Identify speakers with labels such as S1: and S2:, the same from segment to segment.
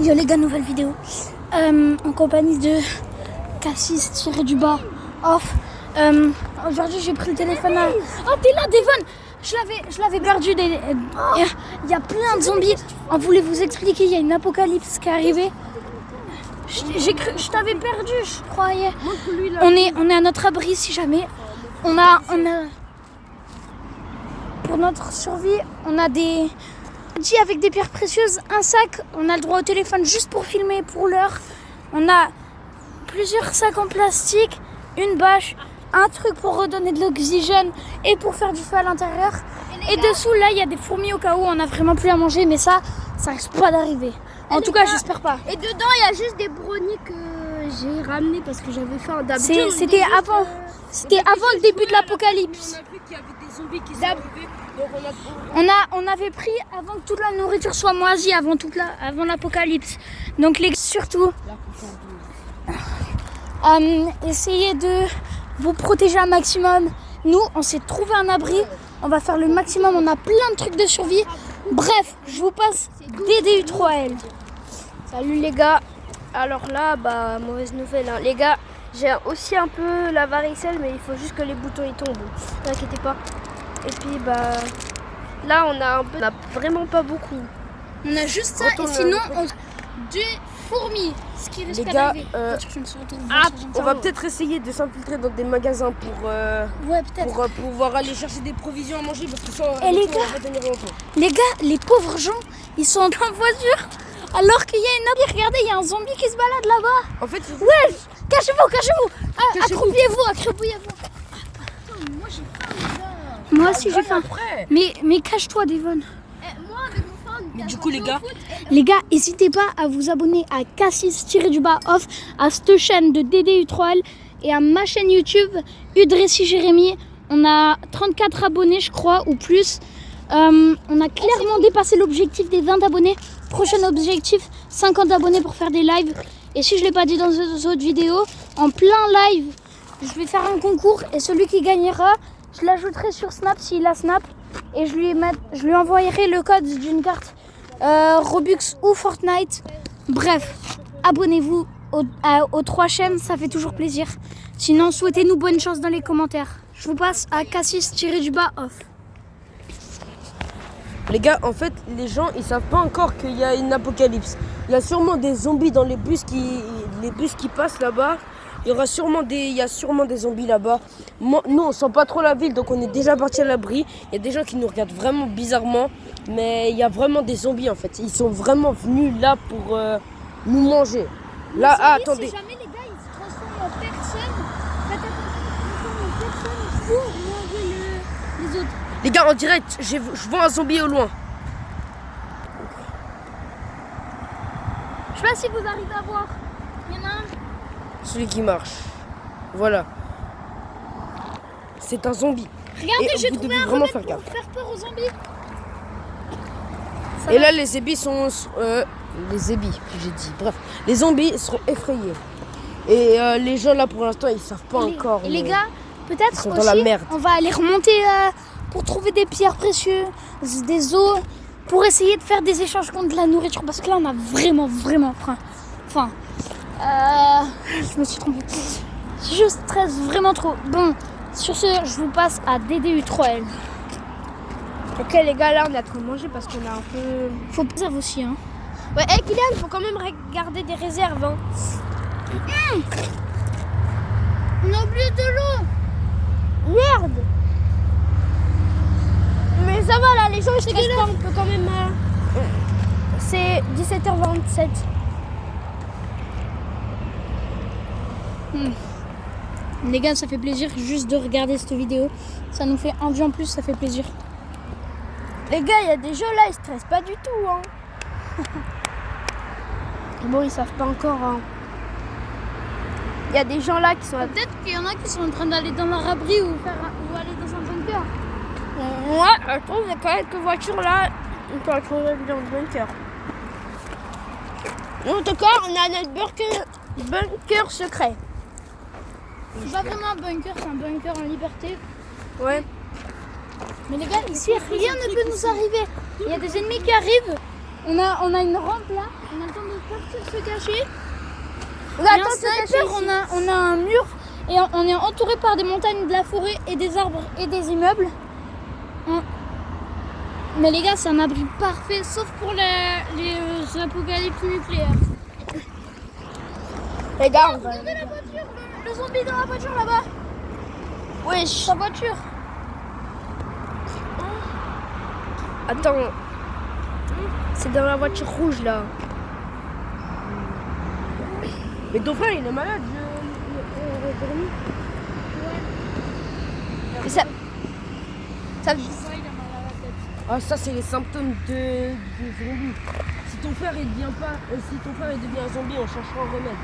S1: Yo les gars, nouvelle vidéo en compagnie de Cassis-du-bas off. Aujourd'hui j'ai pris le téléphone à... Oh t'es là Devon. Je l'avais perdu. Il y a plein de zombies. On voulait vous expliquer, il y a une apocalypse qui est arrivée. Je t'avais perdu, je croyais. On est à notre abri si jamais. On a pour notre survie, on a des outils avec des pierres précieuses, un sac, on a le droit au téléphone juste pour filmer pour l'heure. On a plusieurs sacs en plastique, une bâche, un truc pour redonner de l'oxygène et pour faire du feu à l'intérieur. Et dessous là, il y a des fourmis au cas où on n'a vraiment plus à manger, mais ça risque pas d'arriver. En tout cas, j'espère pas.
S2: Et dedans, il y a juste des brownies que j'ai ramenés parce que j'avais faim.
S1: C'était avant le début de l'apocalypse.
S2: On a vu qu'il y avait des zombies qui sont arrivés. Donc
S1: on avait pris avant que toute la nourriture soit moisie, avant l'apocalypse. Donc surtout, essayez de vous protéger un maximum. Nous, on s'est trouvé un abri. On va faire le maximum. On a plein de trucs de survie. Bref, je vous passe DDU3L.
S2: Salut les gars. Alors là, mauvaise nouvelle. Hein. Les gars, j'ai aussi un peu la varicelle, mais il faut juste que les boutons y tombent. Ne vous inquiétez pas. Et puis là, on a vraiment pas beaucoup.
S1: On a juste ça et sinon des fourmis. Ce qui risque d'arriver.
S2: On va peut-être essayer de s'infiltrer dans des magasins pour pouvoir aller chercher des provisions à manger parce que ça,
S1: on va tenir longtemps. Les gars, les pauvres gens, ils sont en voiture alors qu'il y a une abri. Regardez, il y a un zombie qui se balade là-bas.
S2: En fait,
S1: ouais, cachez-vous. Accroupillez-vous. Moi j'ai faim, les gars. Moi aussi j'ai faim. Mais cache-toi, Devon.
S2: Moi avec mon faim. Mais du coup,
S1: les gars, n'hésitez pas à vous abonner à Cassis-du-bas off, à cette chaîne de DDU3L et à ma chaîne YouTube Udrécy Jérémy. On a 34 abonnés, je crois, ou plus. On a clairement dépassé l'objectif des 20 abonnés. Prochain objectif, 50 abonnés pour faire des lives. Et si je ne l'ai pas dit dans les autres vidéos, en plein live, je vais faire un concours et celui qui gagnera, je l'ajouterai sur Snap s'il a Snap et je lui envoyerai le code d'une carte Robux ou Fortnite. Bref, abonnez-vous aux 3 chaînes, ça fait toujours plaisir. Sinon, souhaitez-nous bonne chance dans les commentaires. Je vous passe à Cassis-du-bas off.
S3: Les gars, en fait, les gens, ils savent pas encore qu'il y a une apocalypse. Il y a sûrement des zombies dans les bus qui passent là-bas. Il y a sûrement des zombies là-bas. Nous, on sent pas trop la ville, donc on est déjà parti à l'abri. Il y a des gens qui nous regardent vraiment bizarrement, mais il y a vraiment des zombies en fait. Ils sont vraiment venus là pour nous manger. Là, attendez.
S1: Si jamais les gars, ils se transforment en personnes, faites attention, ils se transforment en personnes pour manger les autres.
S3: Les gars, en direct, je vois un zombie au loin.
S1: Je sais pas si vous arrivez à voir. Il y en a un.
S3: Celui qui marche. Voilà. C'est un zombie.
S1: Regardez, j'ai trouvé un remède pour faire peur aux zombies.
S3: Et là, les zombies sont... les zombies, j'ai dit. Bref, les zombies seront effrayés. Et les gens là, pour l'instant, ils savent pas encore.
S1: Et les gars, peut-être aussi,
S3: dans la merde.
S1: On va aller remonter pour trouver des pierres précieuses, des os, pour essayer de faire des échanges contre de la nourriture. Parce que là, on a vraiment faim. Je me suis trompée. Je stresse vraiment trop. Bon, sur ce, je vous passe à DDU3L.
S2: Ok les gars, là on est en train de manger parce qu'on a un peu...
S1: Faut pas ça aussi, hein.
S2: Ouais, Kylian, il faut quand même garder des réserves, hein.
S1: On a oublié de l'eau.
S2: Merde. Mais ça va là, les gens ils stressent pas, on peut quand même... C'est 17h27.
S1: Les gars, ça fait plaisir juste de regarder cette vidéo. Ça nous fait un vue en plus, ça fait plaisir.
S2: Les gars, il y a des gens là, ils stressent pas du tout, hein. Bon, ils savent pas encore, hein. Il y a des gens là qui sont...
S1: Peut-être qu'il y en a qui sont en train d'aller dans leur abri ou aller dans un bunker.
S2: Moi, je trouve qu'il y a quand même quelques voitures là, on peut retrouver dans le bunker. En tout cas, on a notre bunker secret.
S1: C'est pas vraiment un bunker, c'est un bunker en liberté.
S2: Ouais.
S1: Mais les gars, ici, rien ne peut nous arriver. Il y a des ennemis qui arrivent. On a une rampe là, on attend de partir se cacher.
S2: On
S1: Il y a
S2: attend
S1: un
S2: de se cacher
S1: sniper,
S2: ici.
S1: on a un mur et on est entouré par des montagnes, de la forêt et des arbres et des immeubles. Mais les gars, c'est un abri parfait, sauf pour les apocalypses nucléaires.
S2: Les gars, on va...
S1: Regardez la voiture, le zombie dans la voiture là-bas.
S2: Wesh.
S1: Sa voiture.
S2: Attends. C'est dans la voiture rouge là.
S3: Mais ton frère, il est malade.
S2: Mais ça...
S3: Ah, ça, c'est les symptômes de zombie. Si ton frère, il devient un zombie, on cherchera un remède.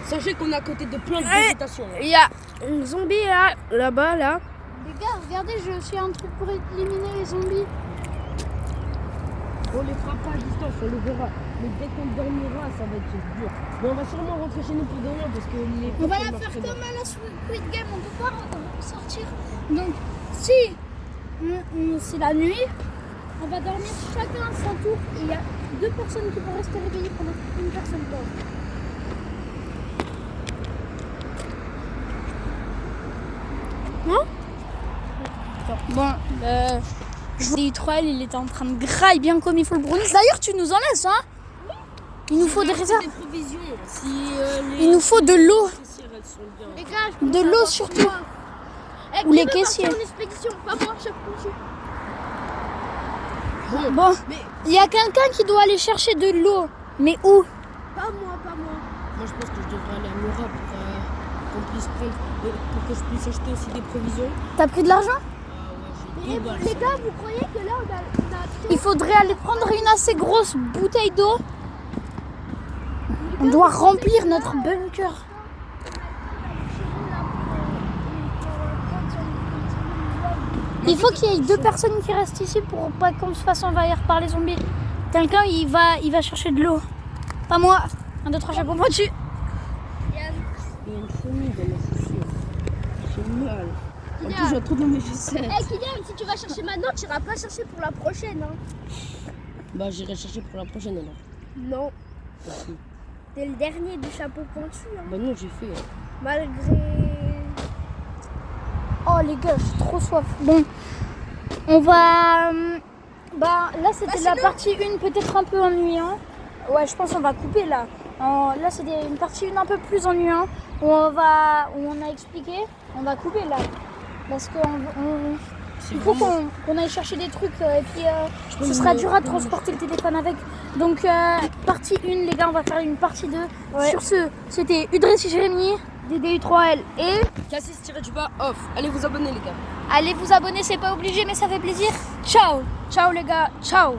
S3: Sachez qu'on est à côté de plein de végétation.
S2: Il y a un zombie là, là-bas, là.
S1: Les gars, regardez, je suis un truc pour éliminer les zombies.
S3: On les fera pas à distance, on le verra. Mais dès qu'on dormira, ça va être dur. Mais on va sûrement rentrer chez nous pour dormir parce que les...
S1: On va
S3: portes
S1: la
S3: marchent
S1: faire
S3: très
S1: comme
S3: bien.
S1: à la Squid Game, on peut pas sortir. Donc, si c'est la nuit, on va dormir chacun à son tour. Et il y a 2 personnes qui vont rester réveillées pendant qu'une personne dort. Non? Bon, je vous dis, Troll, il était en train de grailler bien comme il faut le brownies. D'ailleurs, tu nous en laisses, hein? Il nous faut des réserves.
S3: Des provisions. Si,
S1: Il nous faut de l'eau.
S3: caissières, elles sont bien.
S2: Les gars,
S1: De l'eau surtout. Ou les caissiers.
S2: Une expédition, pas moi, chef couché.
S1: Bon,
S3: Mais
S1: il y a quelqu'un qui doit aller chercher de l'eau. Mais où?
S2: Pas moi, pas moi.
S3: moi, je pense que je devrais aller à Mura pour qu'on puisse prendre, pour que je puisse acheter aussi des provisions.
S1: T'as pris de l'argent?
S3: Ah ouais, j'ai 2 balles.
S2: Les gars, vous croyez que là, on a
S1: Il faudrait aller prendre une assez grosse bouteille d'eau. On doit remplir notre bunker. Il faut qu'il y ait 2 personnes qui restent ici pour pas qu'on se fasse envahir par les zombies. Quelqu'un, il va chercher de l'eau. Pas moi. 1, 2, 3, chapeau dessus.
S3: Il y a une chenille dans mes chaussures. J'ai mal. En plus, j'ai trop dans mes chaussettes.
S2: Kylian, si tu vas chercher maintenant, tu iras pas chercher pour la prochaine. Hein.
S3: Bah, j'irai chercher pour la prochaine alors.
S2: Non,
S3: Merci.
S2: t'es le dernier du chapeau pointu. Hein.
S3: Bah non, j'ai fait.
S2: Malgré...
S1: Oh les gars, j'ai trop soif. Bon, on va... Bah là c'était la partie 1 peut-être un peu ennuyant. Ouais, je pense qu'on va couper là. Là c'était une partie 1 un peu plus ennuyant. Où on a expliqué. On va couper là. Parce que il faut qu'on aille chercher des trucs. Et puis ce sera dur à transporter le téléphone avec. Donc partie 1 les gars, on va faire une partie 2.
S2: Ouais.
S1: Sur ce, c'était Udress et Jérémy.
S2: DDU3L et...
S3: Cassis-off. Allez vous abonner les gars.
S1: Allez vous abonner, c'est pas obligé mais ça fait plaisir. Ciao.
S2: Ciao les gars, ciao.